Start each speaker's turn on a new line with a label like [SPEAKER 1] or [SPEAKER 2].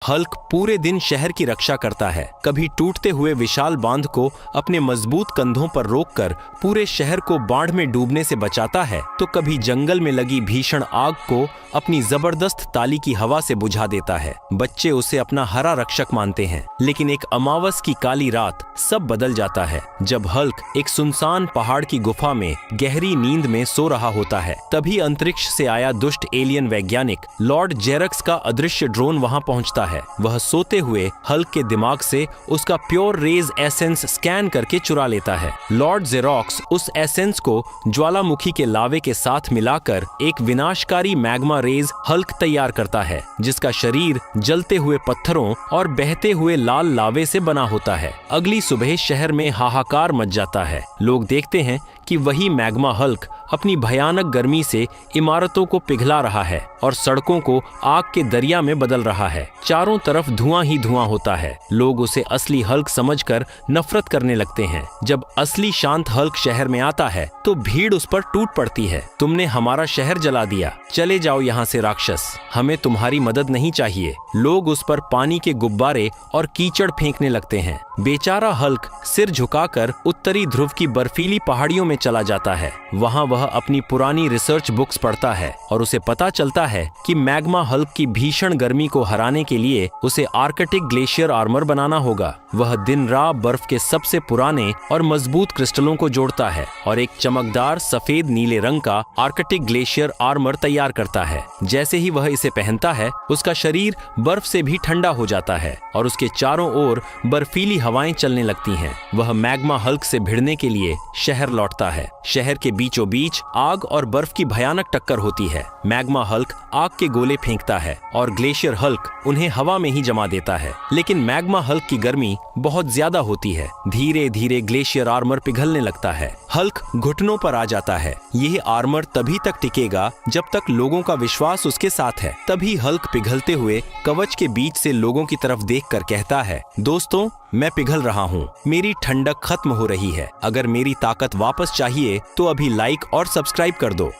[SPEAKER 1] Hulk पूरे दिन शहर की रक्षा करता है, कभी टूटते हुए विशाल बांध को अपने मजबूत कंधों पर रोककर पूरे शहर को बाढ़ में डूबने से बचाता है, तो कभी जंगल में लगी भीषण आग को अपनी जबरदस्त ताली की हवा से बुझा देता है। बच्चे उसे अपना हरा रक्षक मानते हैं, लेकिन एक अमावस की काली रात सब बदल जाता है। जब हल्क एक सुनसान पहाड़ की गुफा में गहरी नींद में सो रहा होता है, तभी अंतरिक्ष से आया दुष्ट एलियन वैज्ञानिक लॉर्ड जेरक्स का अदृश्य ड्रोन वहां पहुंचता है। वह सोते हुए हल्क के दिमाग से उसका प्योर रेज एसेंस स्कैन करके चुरा लेता है। लॉर्ड जेरॉक्स उस एसेंस को ज्वालामुखी के लावे के साथ मिलाकर एक विनाशकारी मैग्मा रेज हल्क तैयार करता है, जिसका शरीर जलते हुए पत्थरों और बहते हुए लाल लावे से बना होता है। अगली सुबह शहर में हाहाकार मच जाता है। लोग देखते हैं कि वही मैग्मा हल्क अपनी भयानक गर्मी से इमारतों को पिघला रहा है और सड़कों को आग के दरिया में बदल रहा है। चारों तरफ धुआं ही धुआं होता है। लोग उसे असली हल्क समझकर नफरत करने लगते हैं। जब असली शांत हल्क शहर में आता है तो भीड़ उस पर टूट पड़ती है। तुमने हमारा शहर जला दिया, चले जाओ यहाँ से राक्षस, हमें तुम्हारी मदद नहीं चाहिए। लोग उस पर पानी के गुब्बारे और कीचड़ फेंकने लगते हैं। बेचारा हल्क सिर झुकाकर उत्तरी ध्रुव की बर्फीली पहाड़ियों में चला जाता है। वहाँ वह अपनी पुरानी रिसर्च बुक्स पढ़ता है और उसे पता चलता है कि मैग्मा हल्क की भीषण गर्मी को हराने के लिए उसे आर्कटिक ग्लेशियर आर्मर बनाना होगा। वह दिन रात बर्फ के सबसे पुराने और मजबूत क्रिस्टलों को जोड़ता है और एक चमकदार सफेद नीले रंग का आर्कटिक ग्लेशियर आर्मर तैयार करता है। जैसे ही वह इसे पहनता है, उसका शरीर बर्फ से भी ठंडा हो जाता है और उसके चारों ओर बर्फीली हवाएं चलने लगती हैं। वह मैग्मा हल्क से भिड़ने के लिए शहर लौटता है। शहर के बीचों बीच आग और बर्फ की भयानक टक्कर होती है। मैग्मा हल्क आग के गोले फेंकता है और ग्लेशियर हल्क उन्हें हवा में ही जमा देता है। लेकिन मैग्मा हल्क की गर्मी बहुत ज्यादा होती है। धीरे धीरे ग्लेशियर आर्मर पिघलने लगता है। हल्क घुटनों पर आ जाता है। यह आर्मर तभी तक टिकेगा जब तक लोगों का विश्वास उसके साथ है। तभी हल्क पिघलते हुए कवच के बीच से लोगों की तरफ देखकर कहता है, दोस्तों, मैं पिघल रहा हूँ, मेरी ठंडक खत्म हो रही है। अगर मेरी ताकत वापस चाहिए तो अभी लाइक और सब्सक्राइब कर दो।